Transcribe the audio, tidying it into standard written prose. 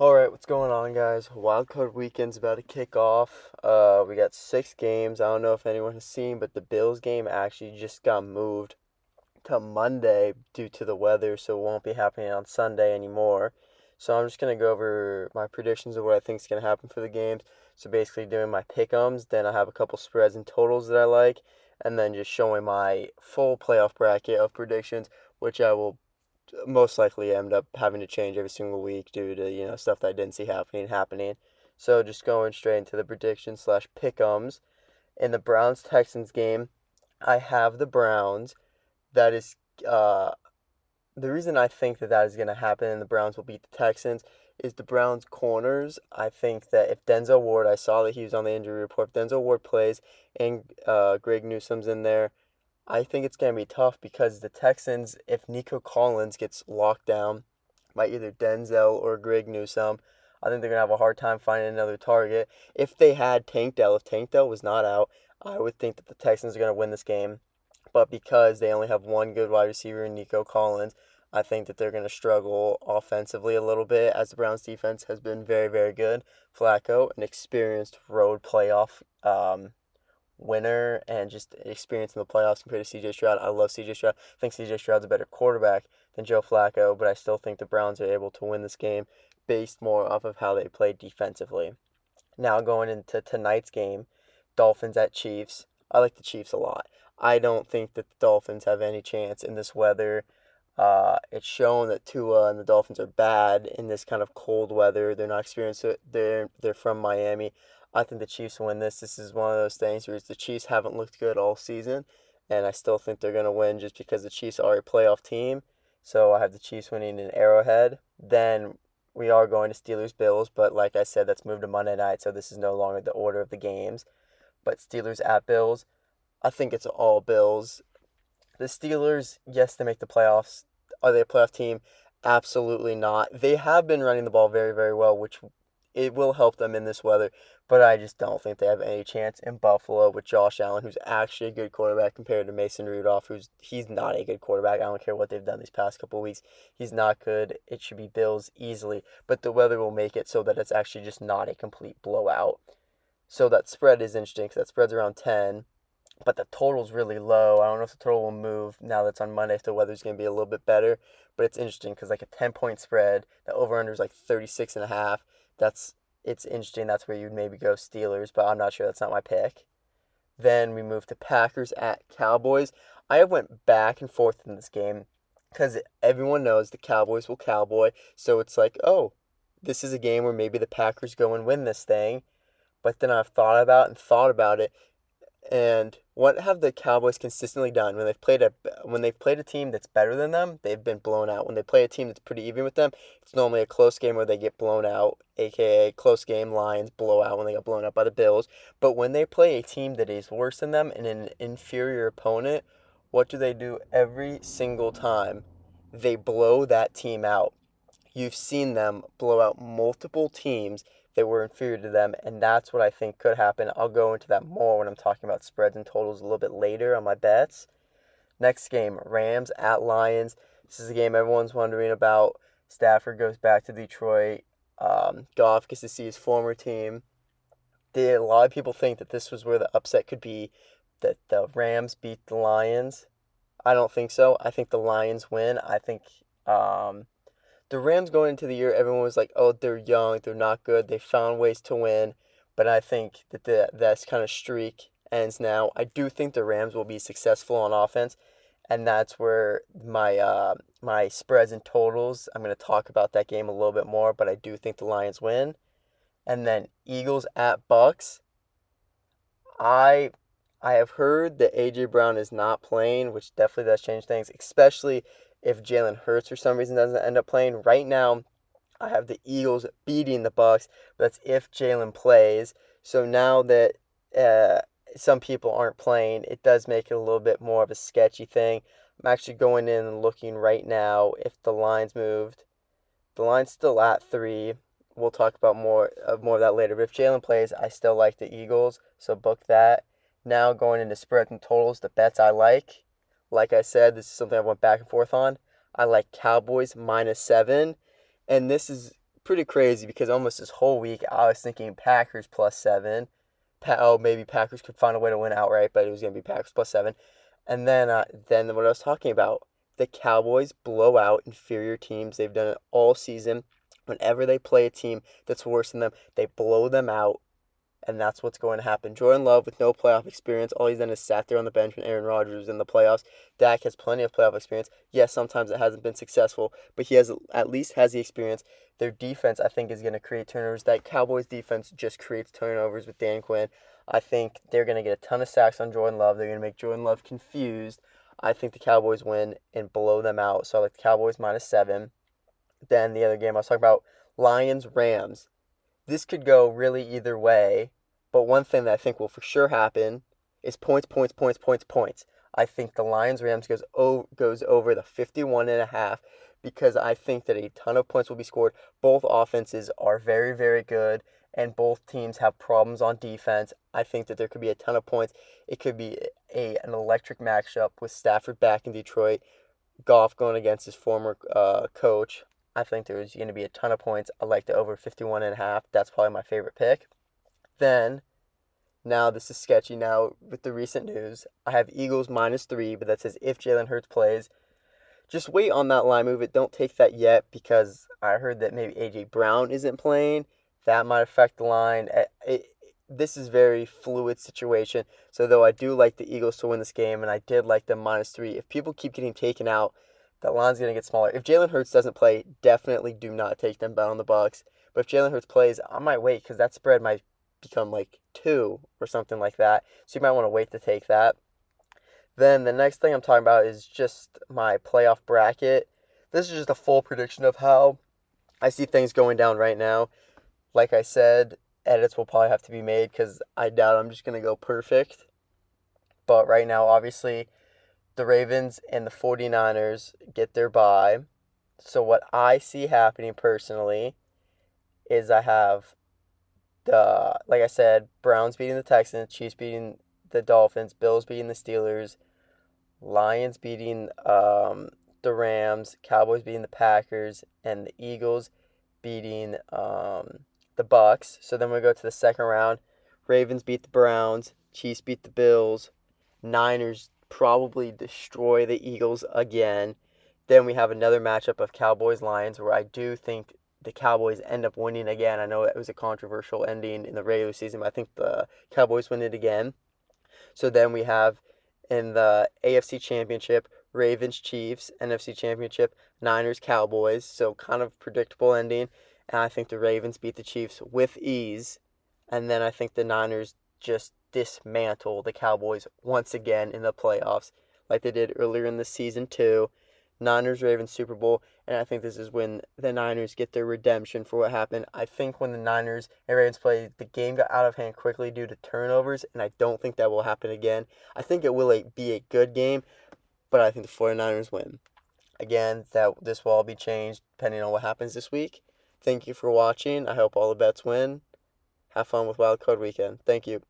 Alright, what's going on, guys? Wildcard weekend's about to kick off. We got 6 games. I don't know if anyone has seen, but the Bills game actually just got moved to Monday due to the weather, so it won't be happening on Sunday anymore. So I'm just gonna go over my predictions of what I think is gonna happen for the games. So basically doing my pick'ems, then I have a couple spreads and totals that I like, and then just showing my full playoff bracket of predictions, which I will most likely end up having to change every single week due to stuff that I didn't see happening. So just going straight into the predictions slash pick'ems. In the Browns Texans game, I have the Browns. That is uh the reason I think that is going to happen and the Browns will beat the Texans is the Browns corners. I think that if Denzel Ward, I saw that he was on the injury report. If Denzel Ward plays and Greg Newsome's in there, I think it's going to be tough because the Texans, if Nico Collins gets locked down by either Denzel or Greg Newsome, I think they're going to have a hard time finding another target. If they had Tank Dell, if Tank Dell was not out, I would think that the Texans are going to win this game. But because they only have one good wide receiver in Nico Collins, I think that they're going to struggle offensively a little bit as the Browns defense has been very, very good. Flacco, an experienced road playoff winner and just experience in the playoffs compared to CJ Stroud. I love CJ Stroud. I think CJ Stroud's a better quarterback than Joe Flacco, but I still think the Browns are able to win this game based more off of how they play defensively. Now going into tonight's game, Dolphins at Chiefs. I like the Chiefs a lot. I don't think that the Dolphins have any chance in this weather. It's shown that Tua and the Dolphins are bad in this kind of cold weather. They're not experienced. They're from Miami. I think the Chiefs win this. This is one of those things where the Chiefs haven't looked good all season, and I still think they're gonna win just because the Chiefs are a playoff team. So I have the Chiefs winning in Arrowhead. Then we are going to Steelers Bills, but like I said, that's moved to Monday night, so this is no longer the order of the games. But Steelers at Bills, I think it's all Bills. The Steelers, yes, they make the playoffs. Are they a playoff team? Absolutely not. They have been running the ball very, very well, which it will help them in this weather, but I just don't think they have any chance in Buffalo with Josh Allen, who's actually a good quarterback compared to Mason Rudolph, he's not a good quarterback. I don't care what they've done these past couple of weeks. He's not good. It should be Bills easily, but the weather will make it so that it's actually just not a complete blowout. So that spread is interesting because that spread's around 10, but the total's really low. I don't know if the total will move now that's on Monday if the weather's going to be a little bit better, but it's interesting because like a 10-point spread, the over-under is like 36 and a half. That's it's interesting. That's where you'd maybe go Steelers, but I'm not sure. That's not my pick. Then we move to Packers at Cowboys. I have went back and forth in this game because everyone knows the Cowboys will cowboy. So it's like, oh, this is a game where maybe the Packers go and win this thing. But then I've thought about it, and what have the Cowboys consistently done when they've played a team that's better than them? They've been blown out. When they play a team that's pretty even with them, it's normally a close game where they get blown out, aka close game Lions blowout when they got blown out by the Bills. But when they play a team that is worse than them and an inferior opponent, what do they do every single time? They blow that team out. You've seen them blow out multiple teams that were inferior to them, and that's what I think could happen. I'll go into that more when I'm talking about spreads and totals a little bit later on my bets. Next game, Rams at Lions. This is a game everyone's wondering about. Stafford goes back to Detroit. Goff gets to see his former team. A lot of people think that this was where the upset could be, that the Rams beat the Lions. I don't think so. I think the Lions win. I think the Rams going into the year, everyone was like, "Oh, they're young, they're not good. They found ways to win." But I think that that's kind of streak ends now. I do think the Rams will be successful on offense, and that's where my spreads and totals. I'm going to talk about that game a little bit more, but I do think the Lions win. And then Eagles at Bucs. I I have heard that AJ Brown is not playing, which definitely does change things, especially if Jalen Hurts for some reason doesn't end up playing. Right now, I have the Eagles beating the Bucs. That's if Jalen plays. So now that uh, some people aren't playing, it does make it a little bit more of a sketchy thing. I'm actually going in and looking right now if the line's moved. The line's still at 3. We'll talk about more of that later. But if Jalen plays, I still like the Eagles, so book that. Now going into spreads and totals, the bets I like. Like I said, this is something I went back and forth on. I like Cowboys -7, and this is pretty crazy because almost this whole week I was thinking Packers +7. Maybe Packers could find a way to win outright, but it was going to be Packers +7. And then what I was talking about, the Cowboys blow out inferior teams. They've done it all season. Whenever they play a team that's worse than them, they blow them out, and that's what's going to happen. Jordan Love, with no playoff experience, all he's done is sat there on the bench when Aaron Rodgers was in the playoffs. Dak has plenty of playoff experience. Yes, sometimes it hasn't been successful, but he has at least has the experience. Their defense, I think, is going to create turnovers. That Cowboys defense just creates turnovers with Dan Quinn. I think they're going to get a ton of sacks on Jordan Love. They're going to make Jordan Love confused. I think the Cowboys win and blow them out. So I like the Cowboys -7. Then the other game I was talking about, Lions-Rams. This could go really either way, but one thing that I think will for sure happen is points, points, points, points, points. I think the Lions-Rams goes over the 51.5 because I think that a ton of points will be scored. Both offenses are very, very good, and both teams have problems on defense. I think that there could be a ton of points. It could be an electric matchup with Stafford back in Detroit, Goff going against his former coach. I think there's going to be a ton of points. I like the over 51.5. That's probably my favorite pick. Then, now this is sketchy now with the recent news. I have Eagles -3, but that says if Jalen Hurts plays. Just wait on that line move. Don't take that yet because I heard that maybe A.J. Brown isn't playing. That might affect the line. This is very fluid situation. So though I do like the Eagles to win this game, and I did like them -3, if people keep getting taken out, that line's going to get smaller. If Jalen Hurts doesn't play, definitely do not take them, bet on the Bucs. But if Jalen Hurts plays, I might wait because that spread might become like 2 or something like that. So you might want to wait to take that. Then the next thing I'm talking about is just my playoff bracket. This is just a full prediction of how I see things going down right now. Like I said, edits will probably have to be made because I doubt I'm just going to go perfect. But right now, obviously, the Ravens and the 49ers get their bye. So what I see happening personally is I have like I said, Browns beating the Texans, Chiefs beating the Dolphins, Bills beating the Steelers, Lions beating the Rams, Cowboys beating the Packers, and the Eagles beating the Bucs. So then we go to the second round. Ravens beat the Browns, Chiefs beat the Bills, Niners probably destroy the Eagles again. Then we have another matchup of Cowboys-Lions where I do think the Cowboys end up winning again. I know it was a controversial ending in the regular season, but I think the Cowboys win it again. So then we have in the AFC Championship, Ravens-Chiefs, NFC Championship, Niners-Cowboys. So kind of predictable ending. And I think the Ravens beat the Chiefs with ease. And then I think the Niners just dismantle the Cowboys once again in the playoffs like they did earlier in the season too. Niners-Ravens Super Bowl, and I think this is when the Niners get their redemption for what happened. I think when the Niners and Ravens played, the game got out of hand quickly due to turnovers, and I don't think that will happen again. I think it will be a good game, but I think the 49ers win. Again, this will all be changed depending on what happens this week. Thank you for watching. I hope all the bets win. Have fun with Wild Card Weekend. Thank you.